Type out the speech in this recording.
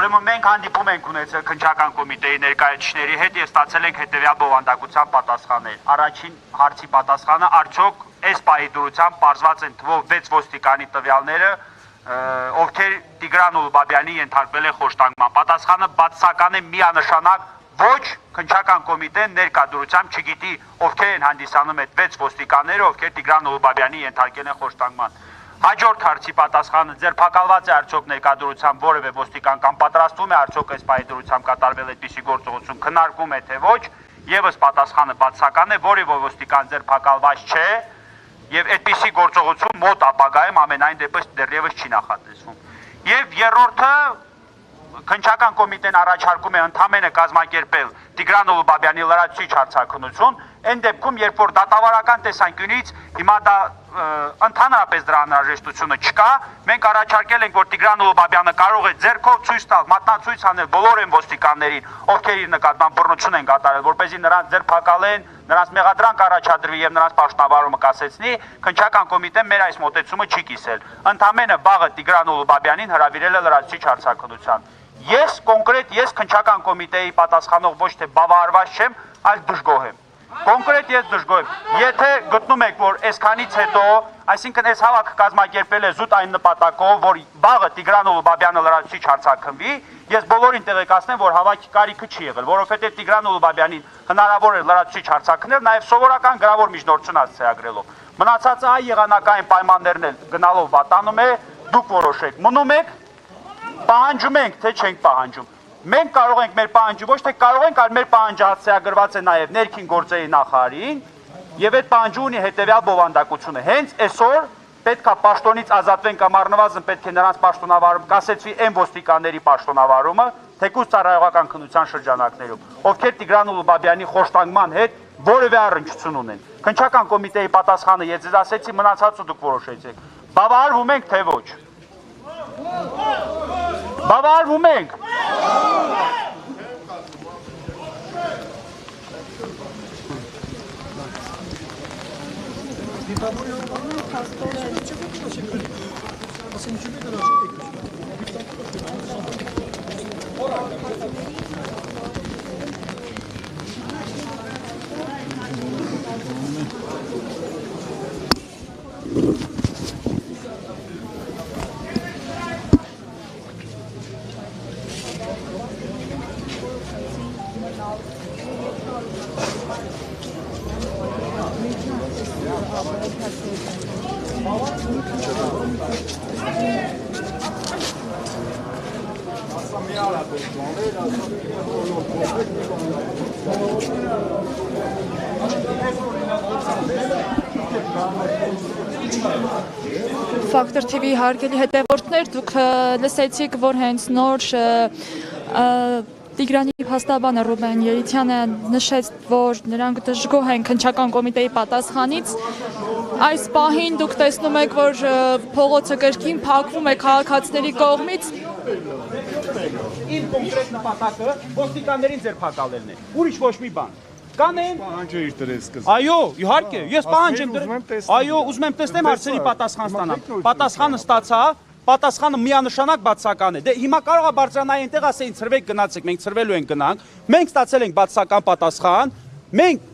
Ուրեմն մենք հանդիպում ենք ունեցել քննչական կոմիտեի ներկայացուցիչների հետ եւ ստացել ենք հետեւյալ բովանդակության պատասխաններ։ Առաջին հարցի պատասխանը արդյոք այս պահի դրությամբ պարզված են թվով 6 ոստիկանի տվյալները, ովքեր Տիգրան Ուլուբաբյանի ենթարկվել է խոշտանգման։ Պատասխանը բացասական է միանշանակ ոչ քննչական կոմիտեն ներկա դրությամբ չգիտի ովքեր են հանդիսանում այդ 6 ոստիկանները, ովքեր Տիգրան Ուլուբաբյանի ենթարկել են խոշտանգման։ Հաջորդ հարցի պատասխանը ձերբակալված է արդյոք ներկայությամբ որևէ ոստիկան կամ պատրաստվում է արդյոք այս պահի դրությամբ կատարվել այդպիսի գործողություն, քննարկում է թե ոչ, եւս պատասխանը բացասական է, որևէ ոստիկան ձերբակալված չէ եւ այդպիսի գործողություն մոտ ապագայում ամենայն դեպս դեռևս չի նախատեսվում։ Եվ երրորդը քննչական կոմիտեն առաջարկում է ընդամենը կազմակերպել Տիգրան Ուլուբաբյանի լրացուցիչ հարցաքննություն, այն դեպքում, երբ որ դատավարական տեսանկյունից հիմա դա ընդհանրապես դրա անհրաժեշտությունը չկա, մենք առաջարկել ենք, որ Տիգրան Ուլուբաբյանը կարող է ձեռքով ցույց տալ, մատնացույց անել բոլոր այն ոստիկաններին, ովքեր իր նկատմամբ բռնություն են կատարել, որպեսզի նրանց ձերբակալեն, նրանց մեղադրանք առաջադրվի եւ նրանց պաշտոնավարումը կասեցնի, քննչական կոմիտեն մեր այս մոտեցումը չի կիսել։ Ընդամենը վաղը Տիգրան Ուլուբաբյանին հրավիրել է լրացուցիչ հարցաքննության։ Ես քննչական կոմիտեի պատասխանող ոչ թե բավարարված չեմ, այլ դժգոհ եմ։ Կոնկրետ ես դժգոհ եմ։ Եթե գտնում եք, որ այսքանից հետո, այսինքն այս հավաքը կազմակերպել է զուտ այն նպատակով, որ վաղը Տիգրան Ուլուբաբյանը լրացուցիչ հարցաքննվի, ես բոլորին տեղեկացնեմ, որ հավաքի կարիքը չի եղել, որովհետև Տիգրան Ուլուբաբյանին հնարավոր է լրացուցիչ հարցաքննել նաև սովորական գրավոր միջնորդություն հասցեագրելով։ Մնացածը այ եղանակային պայմաններն էլ գնալով վատանում է, դուք որոշեք, մնում եք, պահանջում ենք, թե չենք պահանջում։ Մենք կարող ենք մեր պահանջը, ոչ թե կարող ենք, այլ մեր պահանջը հասցեագրված է նաև ներքին գործերի նախարարին, եւ այդ պահանջը ունի հետեւյալ բովանդակությունը։ Հենց այսօր պետք է պաշտոնից ազատվեն կամ առնվազն պետք է նրանց պաշտոնավարում կասեցվի այն ոստիկանների պաշտոնավարումը, թեկուզ ծառայողական քննության շրջանակներում, ովքեր Տիգրան Ուլուբաբյանի խոշտանգման հետ որևէ առնչություն ունեն։ Քննչական կոմիտեի պատասխանը ես ձեզ ասեցի, մնացածը դուք որոշեցեք։ Բավարարվում ենք, թե ոչ։ Բավարարվում ենք։ Ֆակտոր TV հարգելի հետևորդներ, դուք լսեցիք, որ հենց նոր Տիգրանի փաստաբանը Ռուբեն Երիցյանը նշեց, որ նրանք դժգոհ են քննչական կոմիտեի պատասխանից։ Այս պահին դուք տեսնում եք, որ փողոցը կրկին փակվում է քաղաքացիների կողմից։ Իմ կոնկրետ նպատակը ոստիկաններին ձերբակալելն է։ Ուրիշ ոչ մի բան։ Կանեն Պահանջը իր դրես սկսել։ Այո, իհարկե, ես պահանջ եմ դրել։ Այո, ուզում եմ տեսնեմ հարցերի պատասխան ստանամ։ Պատասխանը ստացա, պատասխանը միանշանակ բացասական է։ Դե հիմա կարող է բարձրանալ այնտեղ ասեին ցրվեք գնացեք, մենք ցրվելու ենք գնանք։ Մենք ստացել ենք բացասական պատասխան։ Մենք